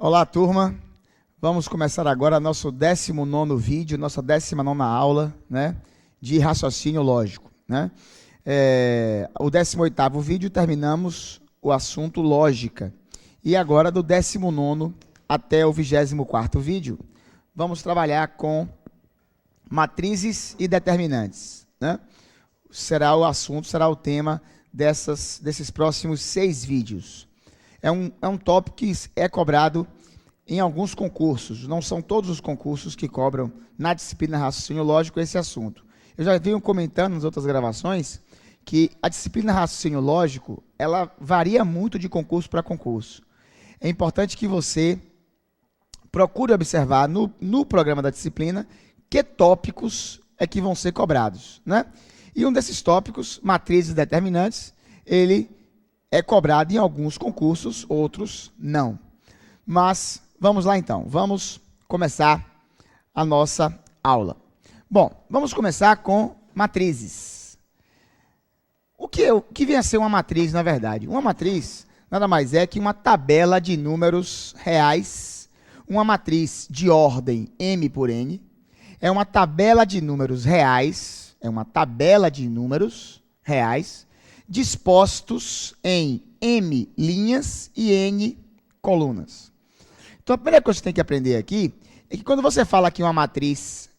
Olá, turma. Vamos começar agora nosso 19º vídeo, nossa 19ª aula, né, de raciocínio lógico, né? O 18º vídeo terminamos o assunto lógica. E agora, do 19º até o 24º vídeo, vamos trabalhar com matrizes e determinantes, né? Será o assunto, será o tema desses próximos 6 vídeos. É um tópico que é cobrado em alguns concursos. Não são todos os concursos que cobram na disciplina raciocínio lógico esse assunto. Eu já venho comentando nas outras gravações que a disciplina raciocínio lógico, ela varia muito de concurso para concurso. É importante que você procure observar no programa da disciplina que tópicos é que vão ser cobrados, né? E um desses tópicos, matrizes determinantes, ele é cobrado em alguns concursos, outros não. Mas vamos lá então, vamos começar a nossa aula. Bom, vamos começar com matrizes. O que vem a ser uma matriz, na verdade? Uma matriz nada mais é que uma tabela de números reais, uma matriz de ordem M por N, é uma tabela de números reais, dispostos em M linhas e N colunas. Então, a primeira coisa que você tem que aprender aqui é que quando você fala que uma matriz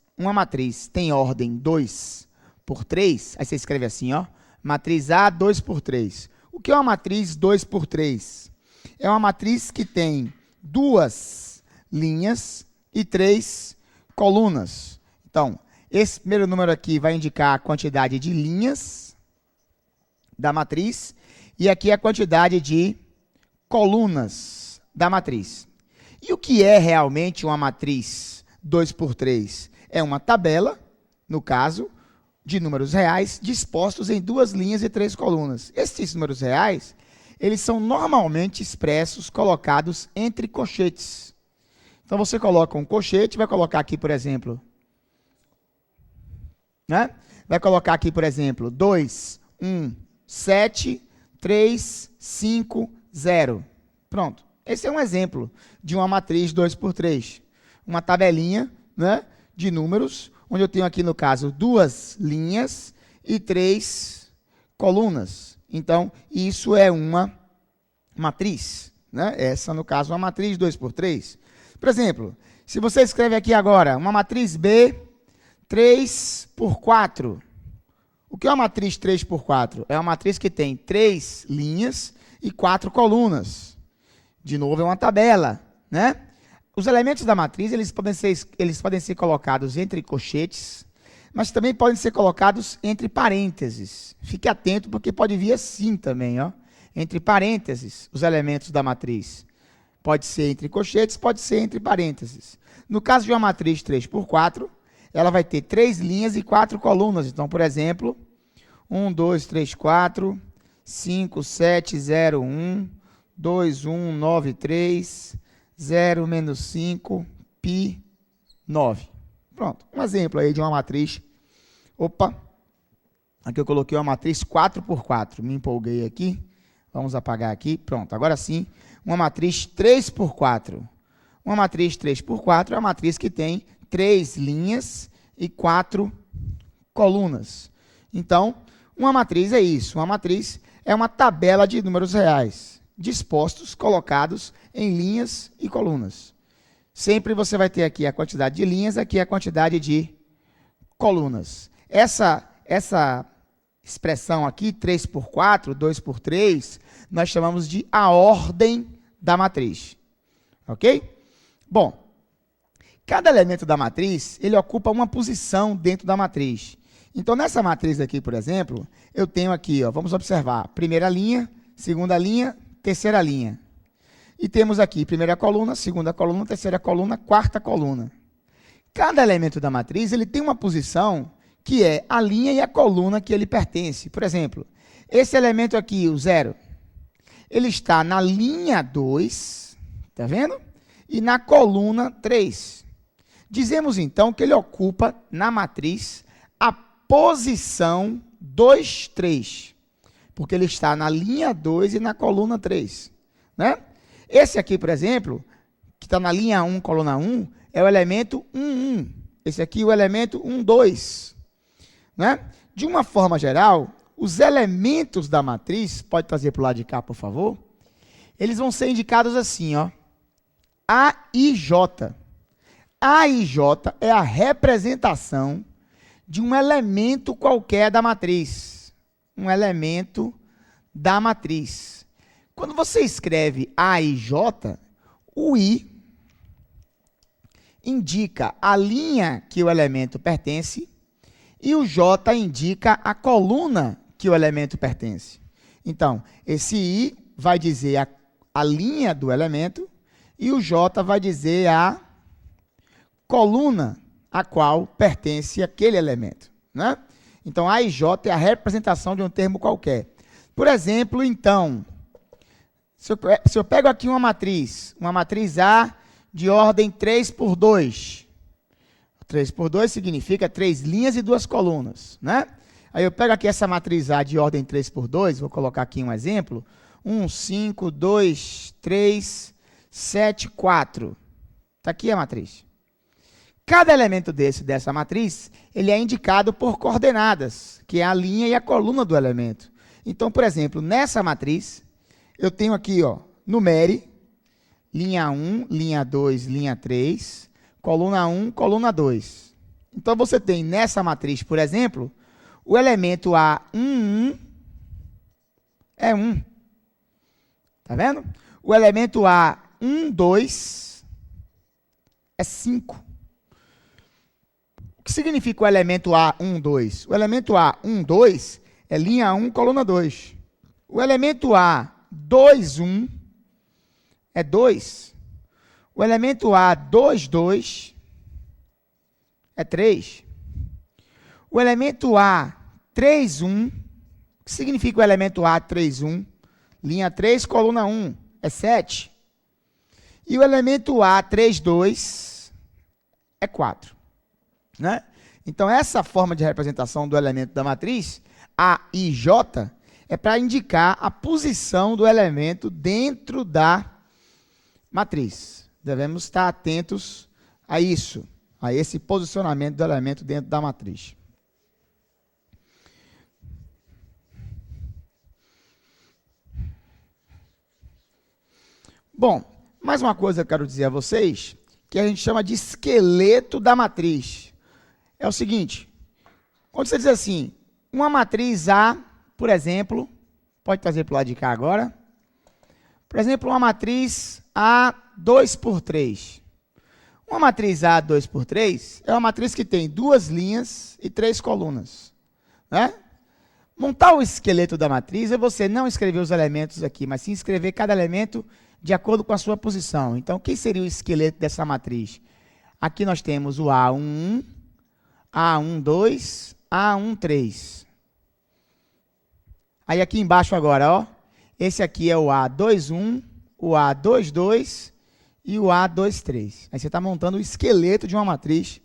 tem ordem 2 por 3, aí você escreve assim, ó, matriz A 2 por 3. O que é uma matriz 2 por 3? É uma matriz que tem 2 linhas e 3 colunas. Então, esse primeiro número aqui vai indicar a quantidade de linhas da matriz e aqui a quantidade de colunas da matriz. E o que é realmente uma matriz 2 por 3? É uma tabela, no caso, de números reais dispostos em 2 linhas e 3 colunas. Esses números reais, eles são normalmente expressos, colocados entre colchetes. Então, você coloca um colchete, vai colocar aqui, por exemplo, né? Vai colocar aqui, por exemplo, 2, 1, 7, 3, 5, 0. Pronto. Esse é um exemplo de uma matriz 2 por 3. Uma tabelinha, né, de números, onde eu tenho aqui, no caso, 2 linhas e 3 colunas. Então, isso é uma matriz, né? Essa, no caso, é uma matriz 2 por 3. Por exemplo, se você escreve aqui agora uma matriz B 3 por 4. O que é uma matriz 3 por 4? É uma matriz que tem 3 linhas e 4 colunas. De novo, é uma tabela, né? Os elementos da matriz, eles podem ser colocados entre colchetes, mas também podem ser colocados entre parênteses. Fique atento, porque pode vir assim também, ó. Entre parênteses, os elementos da matriz. Pode ser entre colchetes, pode ser entre parênteses. No caso de uma matriz 3 por 4, ela vai ter 3 linhas e 4 colunas. Então, por exemplo, 1, 2, 3, 4, 5, 7, 0, 1, 2, 1, 9, 3, 0, menos 5, π, 9. Pronto, um exemplo aí de uma matriz. Opa, aqui eu coloquei uma matriz 4 por 4. Me empolguei aqui. Vamos apagar aqui. Pronto, agora sim, uma matriz 3 por 4. Uma matriz 3 por 4 é uma matriz que tem 3 linhas e 4 colunas. Então, uma matriz é isso. Uma matriz é uma tabela de números reais, dispostos, colocados em linhas e colunas. Sempre você vai ter aqui a quantidade de linhas, aqui a quantidade de colunas. Essa expressão aqui, 3 por 4, 2 por 3, nós chamamos de a ordem da matriz. Ok? Bom, cada elemento da matriz, ele ocupa uma posição dentro da matriz. Então, nessa matriz aqui, por exemplo, eu tenho aqui, ó, vamos observar, primeira linha, segunda linha, terceira linha. E temos aqui primeira coluna, segunda coluna, terceira coluna, quarta coluna. Cada elemento da matriz, ele tem uma posição que é a linha e a coluna que ele pertence. Por exemplo, esse elemento aqui, o 0, ele está na linha 2, tá vendo? E na coluna 3. Dizemos, então, que ele ocupa, na matriz, a posição 2, 3. Porque ele está na linha 2 e na coluna 3. Né? Esse aqui, por exemplo, que está na linha 1, coluna 1, é o elemento 1, 1. Esse aqui é o elemento 1, 2. Né? De uma forma geral, os elementos da matriz, pode trazer para o lado de cá, por favor, eles vão ser indicados assim, ó, A e J. A e J é a representação de um elemento qualquer da matriz. Um elemento da matriz. Quando você escreve A e J, o I indica a linha que o elemento pertence e o J indica a coluna que o elemento pertence. Então, esse I vai dizer a linha do elemento e o J vai dizer a coluna a qual pertence aquele elemento. Né? Então, A e J é a representação de um termo qualquer. Por exemplo, então, se eu pego aqui uma matriz A de ordem 3 por 2. 3 por 2 significa 3 linhas e 2 colunas. Né? Aí eu pego aqui essa matriz A de ordem 3 por 2, vou colocar aqui um exemplo. 1, 5, 2, 3, 7, 4. Está aqui a matriz. Cada elemento dessa matriz, ele é indicado por coordenadas, que é a linha e a coluna do elemento. Então, por exemplo, nessa matriz, eu tenho aqui, ó, numere, linha 1, linha 2, linha 3, coluna 1, coluna 2. Então, você tem nessa matriz, por exemplo, o elemento A11 é 1. Tá vendo? O elemento A12 é 5. O que significa o elemento A12? O elemento A12 é linha 1, coluna 2. O elemento A21 é 2. O elemento A22 é 3. O elemento A31, o que significa o elemento A31? Linha 3, coluna 1, é 7. E o elemento A32 é 4. Né? Então, essa forma de representação do elemento da matriz, A e J, é para indicar a posição do elemento dentro da matriz. Devemos estar atentos a isso, a esse posicionamento do elemento dentro da matriz. Bom, mais uma coisa que eu quero dizer a vocês, que a gente chama de esqueleto da matriz. É o seguinte, quando você diz assim, uma matriz A, por exemplo, pode trazer para o lado de cá agora, por exemplo, uma matriz A 2 por 3. Uma matriz A 2 por 3 é uma matriz que tem 2 linhas e 3 colunas. Né? Montar o esqueleto da matriz é você não escrever os elementos aqui, mas sim escrever cada elemento de acordo com a sua posição. Então, quem seria o esqueleto dessa matriz? Aqui nós temos o A11, A12, A13. Aí aqui embaixo agora, ó, esse aqui é o A21, o A22 e o A23. Aí você está montando o esqueleto de uma matriz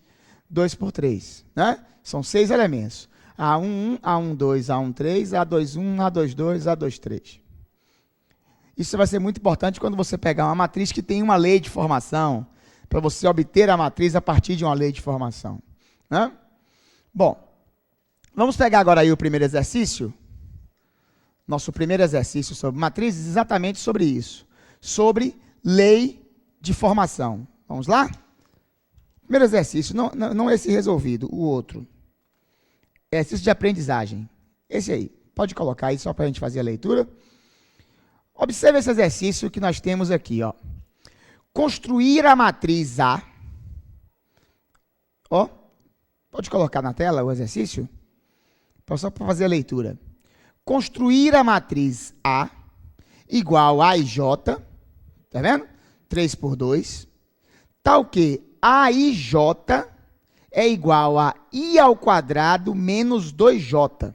2 por 3. Né? São 6 elementos. A11, A12, A13, A21, A22, A23. Isso vai ser muito importante quando você pegar uma matriz que tem uma lei de formação, para você obter a matriz a partir de uma lei de formação. Né? Bom, vamos pegar agora aí o primeiro exercício. Nosso primeiro exercício sobre matrizes, exatamente sobre isso. Sobre lei de formação. Vamos lá? Primeiro exercício, não esse resolvido, o outro. Exercício de aprendizagem. Esse aí. Pode colocar aí só para a gente fazer a leitura. Observe esse exercício que nós temos aqui. Ó. Construir a matriz A. Ó, pode colocar na tela o exercício? Só para fazer a leitura. Construir a matriz A igual a IJ, tá vendo? 3 por 2, tal que AIJ é igual a I ao quadrado menos 2J.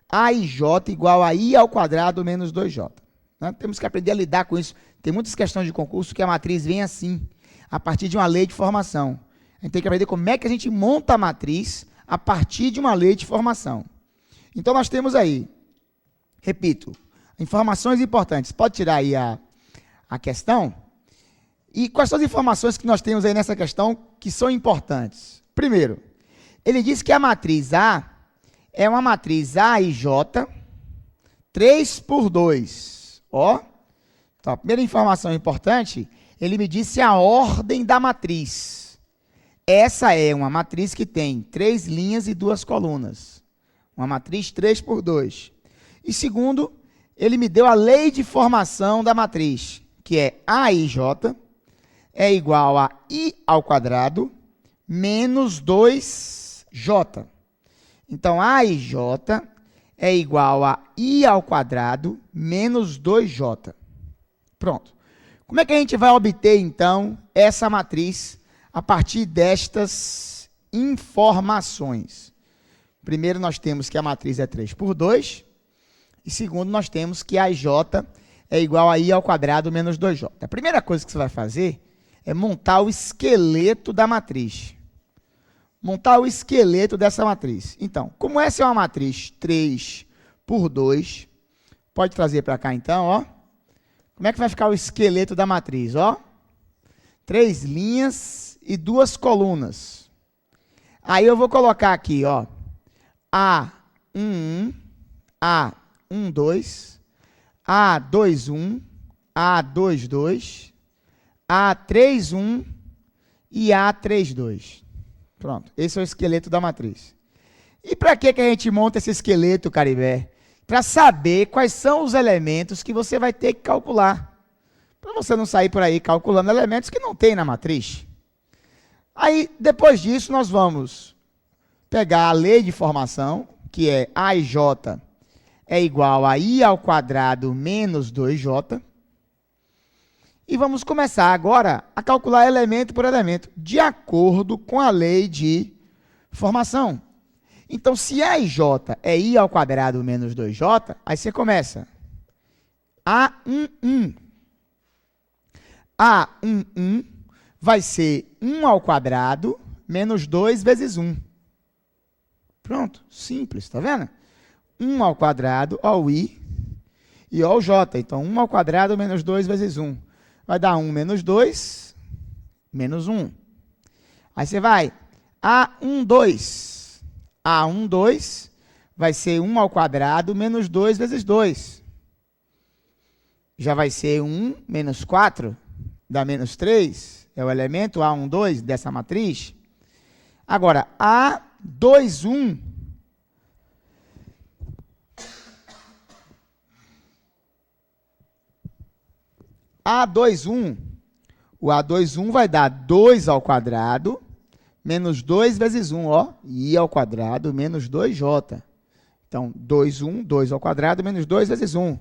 AIJ igual a I ao quadrado menos 2J. Né? Temos que aprender a lidar com isso. Tem muitas questões de concurso que a matriz vem assim, a partir de uma lei de formação. A gente tem que aprender como é que a gente monta a matriz a partir de uma lei de formação. Então, nós temos aí, repito, informações importantes. Pode tirar aí a questão. E quais são as informações que nós temos aí nessa questão que são importantes? Primeiro, ele diz que a matriz A é uma matriz A e J, 3 por 2. Ó, então, a primeira informação importante, ele me disse a ordem da matriz. Essa é uma matriz que tem 3 linhas e 2 colunas. Uma matriz 3 por 2. E segundo, ele me deu a lei de formação da matriz, que é AIJ é igual a I ao quadrado menos 2J. Então, AIJ é igual a I ao quadrado menos 2J. Pronto. Como é que a gente vai obter, então, essa matriz a partir destas informações? Primeiro, nós temos que a matriz é 3 por 2. E segundo, nós temos que a IJ é igual a I ao quadrado menos 2J. A primeira coisa que você vai fazer é montar o esqueleto da matriz. Montar o esqueleto dessa matriz. Então, como essa é uma matriz 3 por 2, pode trazer para cá então, ó. Como é que vai ficar o esqueleto da matriz? Ó, 3 linhas e 2 colunas. Aí eu vou colocar aqui, ó, A11, A12, A21, A22, A31 e A32. Pronto, esse é o esqueleto da matriz. E para que a gente monta esse esqueleto, Caribé? Para saber quais são os elementos que você vai ter que calcular. Para você não sair por aí calculando elementos que não tem na matriz. Aí, depois disso, nós vamos pegar a lei de formação, que é AIJ é igual a I ao quadrado menos 2J. E vamos começar agora a calcular elemento por elemento, de acordo com a lei de formação. Então, se AIJ é I ao quadrado menos 2J, aí você começa. A11. A11 vai ser 1 ao quadrado menos 2 vezes 1. Pronto, simples, tá vendo? 1 ao quadrado, ó o I e ó o J. Então, 1 ao quadrado menos 2 vezes 1. Vai dar 1 menos 2, menos 1. Aí você vai, A12. A12 vai ser 1 ao quadrado menos 2 vezes 2. Já vai ser 1 menos 4, dá menos 3. É o elemento A12 dessa matriz. Agora, A21. A21, o A21 vai dar 2 ao quadrado, menos 2 vezes 1, ó, I ao quadrado, menos 2J. Então, 2, 2 ao quadrado, menos 2 vezes 1.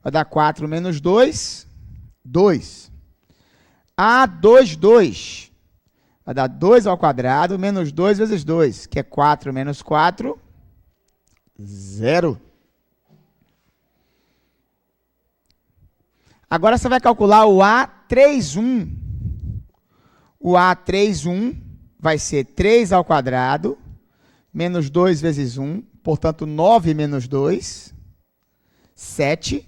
Vai dar 4 menos 2, 2. A22, vai dar 2 ao quadrado, menos 2 vezes 2, que é 4 menos 4, 0. Agora você vai calcular o A31. O A31 vai ser 3 ao quadrado, menos 2 vezes 1, portanto, 9 menos 2, 7.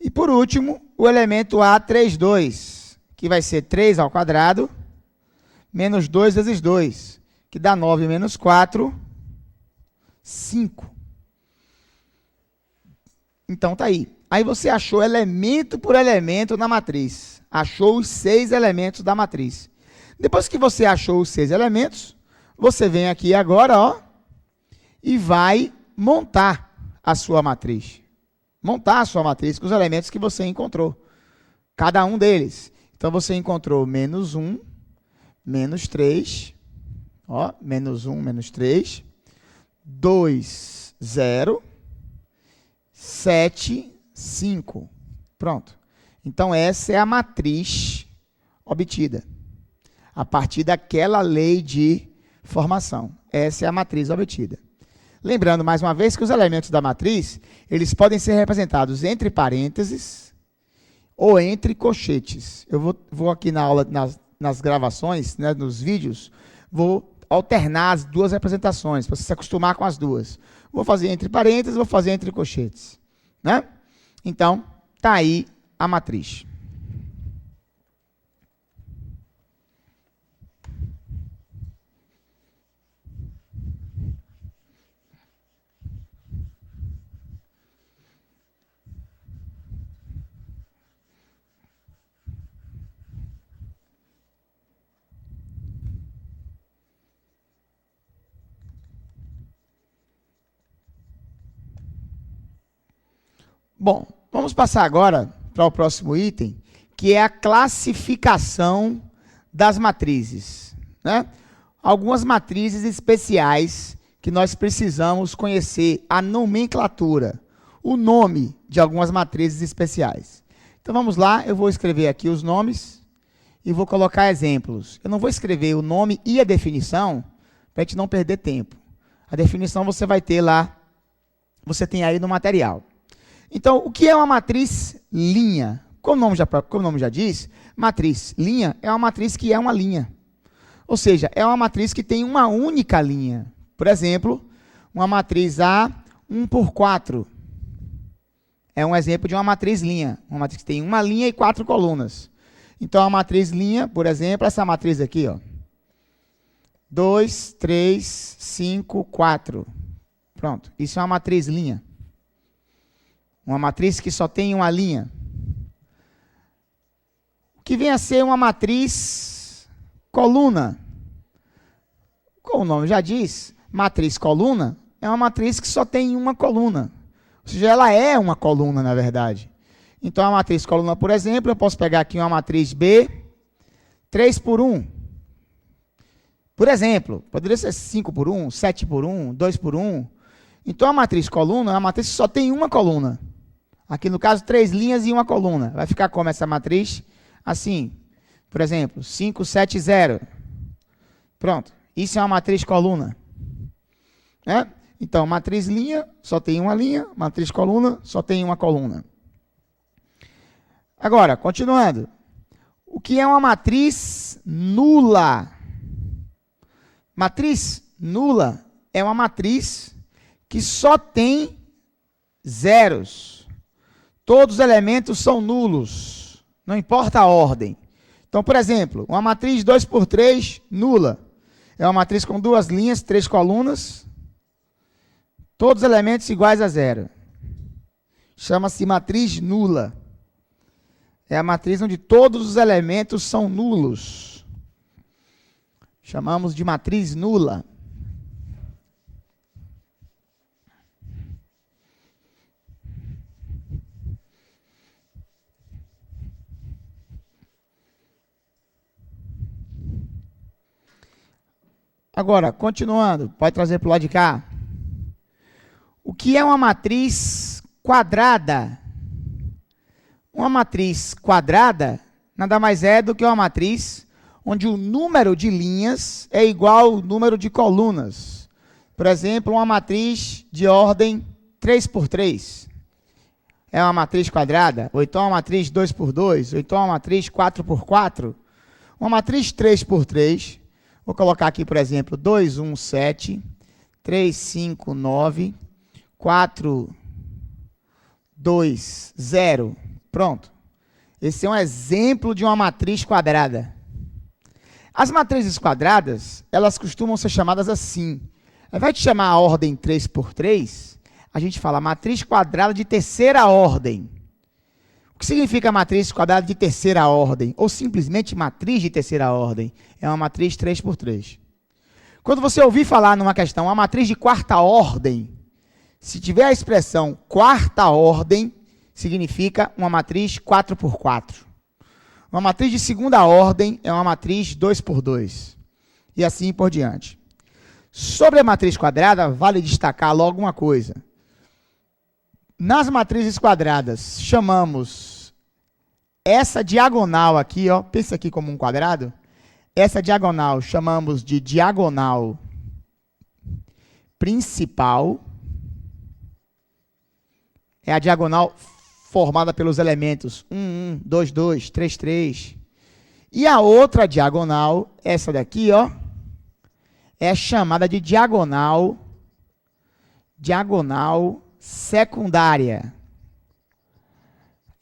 E, por último, o elemento A32, que vai ser 3 ao quadrado, menos 2 vezes 2, que dá 9 menos 4, 5. Então, tá aí. Aí você achou elemento por elemento na matriz. Achou os 6 elementos da matriz. Depois que você achou os 6 elementos, você vem aqui agora, ó, e vai montar a sua matriz. Montar a sua matriz com os elementos que você encontrou. Cada um deles. Então, você encontrou menos 1, menos 3, ó, menos 1, menos 3, 2, 0, 7, 5. Pronto. Então, essa é a matriz obtida. A partir daquela lei de formação. Essa é a matriz obtida. Lembrando, mais uma vez, que os elementos da matriz, eles podem ser representados entre parênteses ou entre colchetes. Eu vou aqui na aula, nas gravações, né, nos vídeos, vou alternar as duas representações, para você se acostumar com as duas. Vou fazer entre parênteses, vou fazer entre colchetes. Né? Então, está aí a matriz. Bom, vamos passar agora para o próximo item, que é a classificação das matrizes, né? Algumas matrizes especiais que nós precisamos conhecer a nomenclatura, o nome de algumas matrizes especiais. Então vamos lá, eu vou escrever aqui os nomes e vou colocar exemplos. Eu não vou escrever o nome e a definição para a gente não perder tempo. A definição você vai ter lá, você tem aí no material. Então, o que é uma matriz linha? Como o nome já diz, matriz linha é uma matriz que é uma linha. Ou seja, é uma matriz que tem uma única linha. Por exemplo, uma matriz A 1/4. É um exemplo de uma matriz linha. Uma matriz que tem uma linha e 4 colunas. Então, a matriz linha, por exemplo, essa matriz aqui, ó. 2, 3, 5, 4. Pronto. Isso é uma matriz linha. Uma matriz que só tem uma linha. O que vem a ser uma matriz coluna. Como o nome já diz, matriz coluna é uma matriz que só tem uma coluna. Ou seja, ela é uma coluna, na verdade. Então, a matriz coluna, por exemplo, eu posso pegar aqui uma matriz B, 3/1. Por exemplo, poderia ser 5/1, 7/1, 2/1. Então, a matriz coluna é uma matriz que só tem uma coluna. Aqui, no caso, 3 linhas e uma coluna. Vai ficar como essa matriz? Assim, por exemplo, 5, 7, 0. Pronto. Isso é uma matriz coluna. É? Então, matriz linha, só tem uma linha. Matriz coluna, só tem uma coluna. Agora, continuando. O que é uma matriz nula? Matriz nula é uma matriz que só tem zeros. Todos os elementos são nulos. Não importa a ordem. Então, por exemplo, uma matriz 2/3 nula. É uma matriz com 2 linhas, 3 colunas. Todos os elementos iguais a 0. Chama-se matriz nula. É a matriz onde todos os elementos são nulos. Chamamos de matriz nula. Agora, continuando, pode trazer para o lado de cá. O que é uma matriz quadrada? Uma matriz quadrada nada mais é do que uma matriz onde o número de linhas é igual ao número de colunas. Por exemplo, uma matriz de ordem 3/3. É uma matriz quadrada, ou então uma matriz 2/2, ou então uma matriz 4/4. Uma matriz 3/3, vou colocar aqui, por exemplo, 2, 1, 7, 3, 5, 9, 4, 2, 0. Pronto. Esse é um exemplo de uma matriz quadrada. As matrizes quadradas, elas costumam ser chamadas assim. Ao invés de chamar a ordem 3/3, a gente fala matriz quadrada de terceira ordem. O que significa matriz quadrada de terceira ordem? Ou simplesmente matriz de terceira ordem? É uma matriz 3/3. Quando você ouvir falar numa questão, uma matriz de quarta ordem, se tiver a expressão quarta ordem, significa uma matriz 4/4. Uma matriz de segunda ordem é uma matriz 2/2. E assim por diante. Sobre a matriz quadrada, vale destacar logo uma coisa. Nas matrizes quadradas, chamamos essa diagonal aqui, ó, pensa aqui como um quadrado. Essa diagonal chamamos de diagonal principal. É a diagonal formada pelos elementos 1, 1, 2, 2, 3, 3. E a outra diagonal, essa daqui, ó, é chamada de diagonal secundária.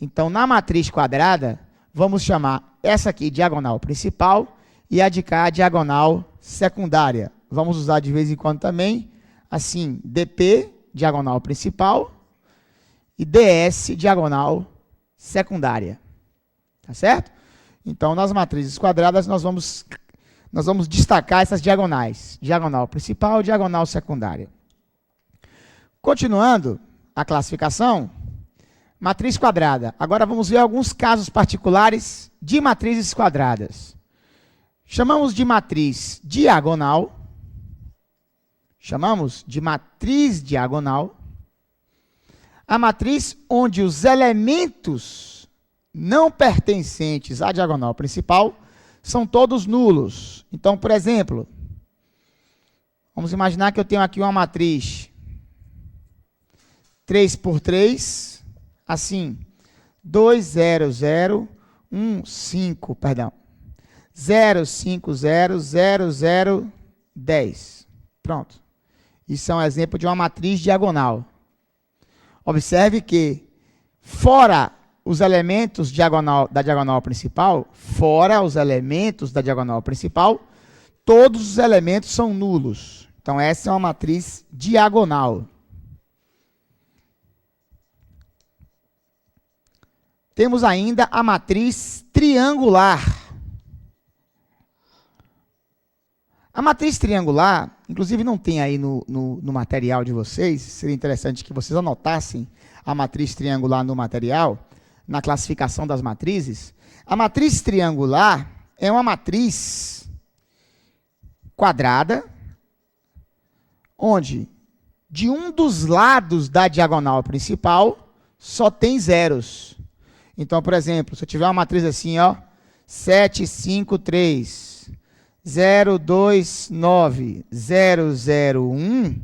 Então, na matriz quadrada, vamos chamar essa aqui diagonal principal e a de cá diagonal secundária. Vamos usar de vez em quando também, assim, DP, diagonal principal, e DS, diagonal secundária. Tá certo? Então, nas matrizes quadradas, nós vamos destacar essas diagonais. Diagonal principal, diagonal secundária. Continuando a classificação, Matriz quadrada. Agora vamos ver alguns casos particulares de matrizes quadradas. Chamamos de matriz diagonal. Chamamos de matriz diagonal. A matriz onde os elementos não pertencentes à diagonal principal são todos nulos. Então, por exemplo, vamos imaginar que eu tenho aqui uma matriz 3 por 3, assim, 2, 0, 0, 1, 5, perdão, 0, 5, 0, 0, 0, 10. Pronto. Isso é um exemplo de uma matriz diagonal. Observe que, fora os elementos da diagonal principal, todos os elementos são nulos. Então, essa é uma matriz diagonal. Temos ainda a matriz triangular. A matriz triangular, inclusive não tem aí no material de vocês, seria interessante que vocês anotassem a matriz triangular no material, na classificação das matrizes. A matriz triangular é uma matriz quadrada, onde de um dos lados da diagonal principal só tem zeros. Então, por exemplo, se eu tiver uma matriz assim, ó, 7, 5, 3, 0, 2, 9, 0, 0, 1,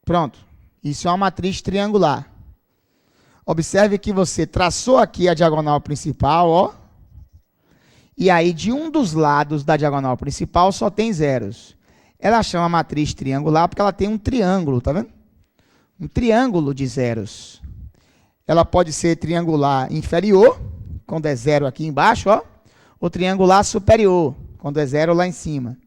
pronto. Isso é uma matriz triangular. Observe que você traçou aqui a diagonal principal, ó, e aí de um dos lados da diagonal principal só tem zeros. Ela chama matriz triangular porque ela tem um triângulo, tá vendo? Um triângulo de zeros. Ela pode ser triangular inferior, quando é zero aqui embaixo, ó, ou triangular superior, quando é zero lá em cima.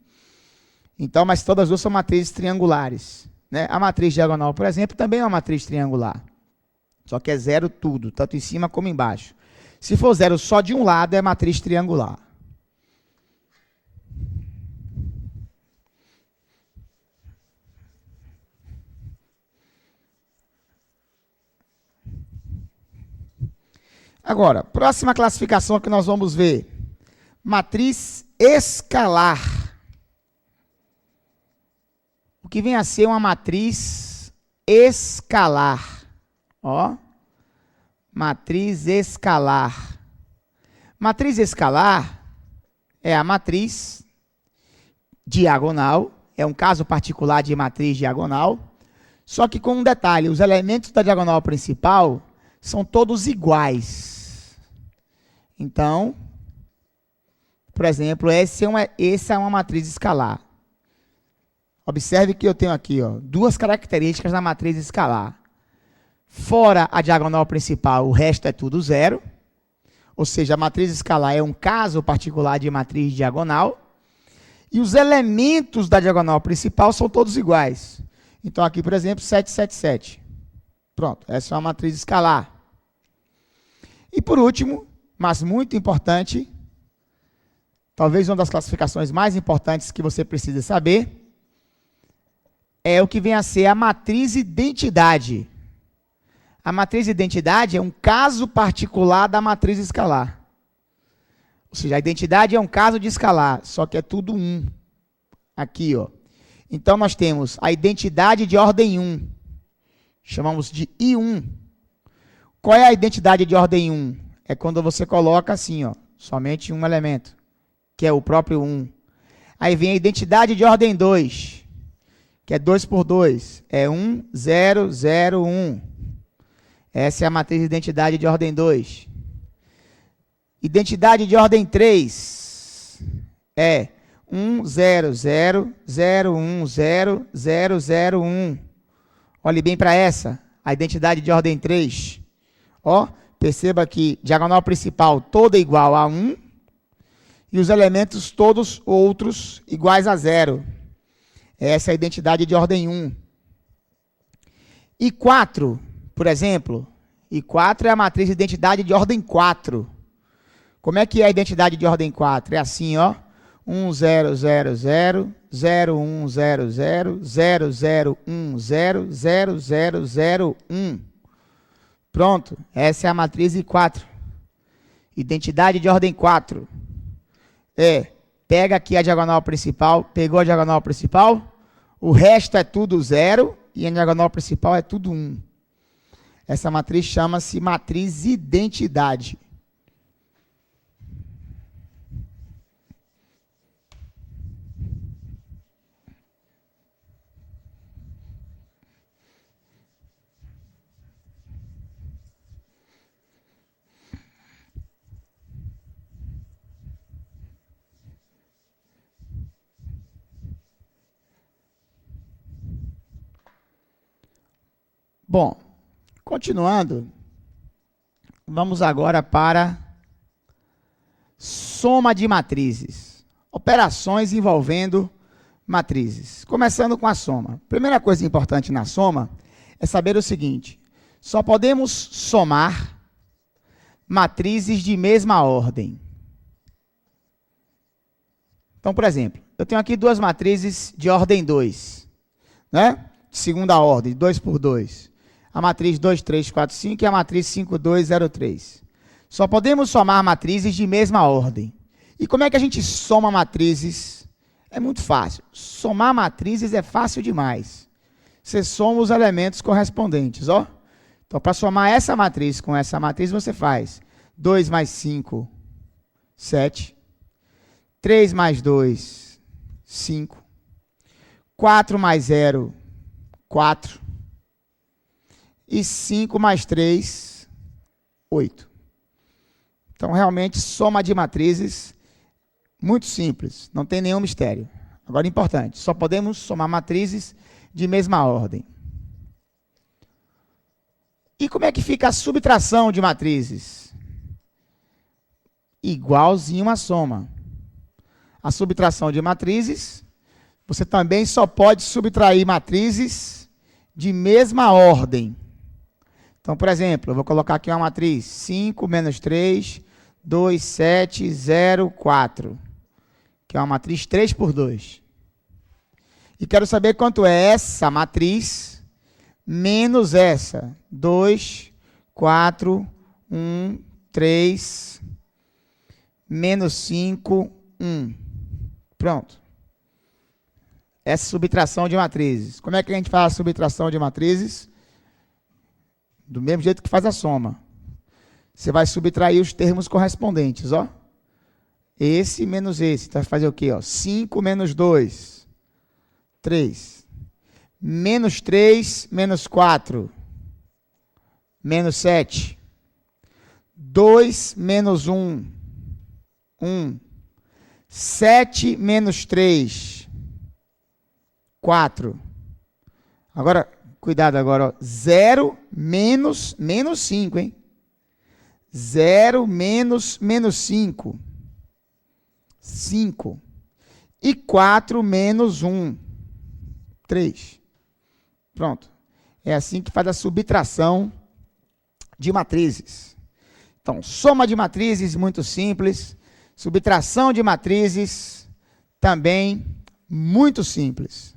Então, mas todas as duas são matrizes triangulares, né? A matriz diagonal, por exemplo, também é uma matriz triangular. Só que é zero tudo, tanto em cima como embaixo. Se for zero só de um lado, é matriz triangular. Agora, próxima classificação que nós vamos ver. Matriz escalar. O que vem a ser uma matriz escalar. Ó, matriz escalar. Matriz escalar é a matriz diagonal, é um caso particular de matriz diagonal, só que com um detalhe, os elementos da diagonal principal são todos iguais. Então, por exemplo, essa é uma matriz escalar. Observe que eu tenho aqui, ó, duas características da matriz escalar. Fora a diagonal principal, o resto é tudo zero. Ou seja, a matriz escalar é um caso particular de matriz diagonal. E os elementos da diagonal principal são todos iguais. Então, aqui, por exemplo, 7, 7, 7. Pronto, essa é uma matriz escalar. E por último, mas muito importante, talvez uma das classificações mais importantes que você precisa saber, é o que vem a ser a matriz identidade. A matriz identidade é um caso particular da matriz escalar. Ou seja, a identidade é um caso de escalar, só que é tudo 1. Aqui, ó. Então, nós temos a identidade de ordem 1. Chamamos de I1. Qual é a identidade de ordem 1? É quando você coloca assim, ó, somente um elemento, que é o próprio 1. Aí vem a identidade de ordem 2, que é 2 por 2. É 1, 0, 0, 1. Essa é a matriz de identidade de ordem 2. Identidade de ordem 3 é 1, 0, 0, 0, 1, 0, 0, 0, 1. Olhe bem para essa, a identidade de ordem 3. Ó, perceba que diagonal principal toda igual a 1 e os elementos todos outros iguais a 0. Essa é a identidade de ordem 1. E 4, por exemplo, e 4 é a matriz de identidade de ordem 4. Como é que é a identidade de ordem 4? É assim, ó. 1, 0, 0, 0, 0, 1, 0, 0, 0, 0, 1, 0, 0, 0, 0, 1. Pronto, essa é a matriz I4. Identidade de ordem 4. Pega aqui a diagonal principal, pegou a diagonal principal, o resto é tudo 0 e a diagonal principal é tudo 1. Essa matriz chama-se matriz identidade. Bom, continuando, vamos agora para soma de matrizes. Operações envolvendo matrizes. Começando com a soma. Primeira coisa importante na soma é saber o seguinte: só podemos somar matrizes de mesma ordem. Então, por exemplo, eu tenho aqui duas matrizes de ordem 2, né? De segunda ordem, 2 por 2. A matriz 2, 3, 4, 5 e a matriz 5, 2, 0, 3. Só podemos somar matrizes de mesma ordem. E como é que a gente soma matrizes? É muito fácil. Somar matrizes é fácil demais. Você soma os elementos correspondentes, ó. Então, para somar essa matriz com essa matriz, você faz 2 mais 5, 7. 3 mais 2, 5. 4 mais 0, 4. E 5 mais 3, 8. Então, realmente, soma de matrizes, muito simples, não tem nenhum mistério. Agora, importante, só podemos somar matrizes de mesma ordem. E como é que fica a subtração de matrizes? Igualzinho a soma. A subtração de matrizes, você também só pode subtrair matrizes de mesma ordem. Então, por exemplo, eu vou colocar aqui uma matriz 5 menos 3, 2, 7, 0, 4, que é uma matriz 3 por 2. E quero saber quanto é essa matriz menos essa. 2, 4, 1, 3, menos 5, 1. Pronto. Essa subtração de matrizes. Como é que a gente faz a subtração de matrizes? Do mesmo jeito que faz a soma. Você vai subtrair os termos correspondentes, ó. Esse menos esse. Então, vai fazer o quê? 5 menos 2. 3. Menos 3, menos 4. Menos 7. 2 menos 1. 1. 7 menos 3. 4. Agora, cuidado agora, ó. 0 menos 5, hein? 0 menos 5. 5. E 4 menos 1. 3. Pronto. É assim que faz a subtração de matrizes. Então, soma de matrizes, muito simples. Subtração de matrizes, também muito simples.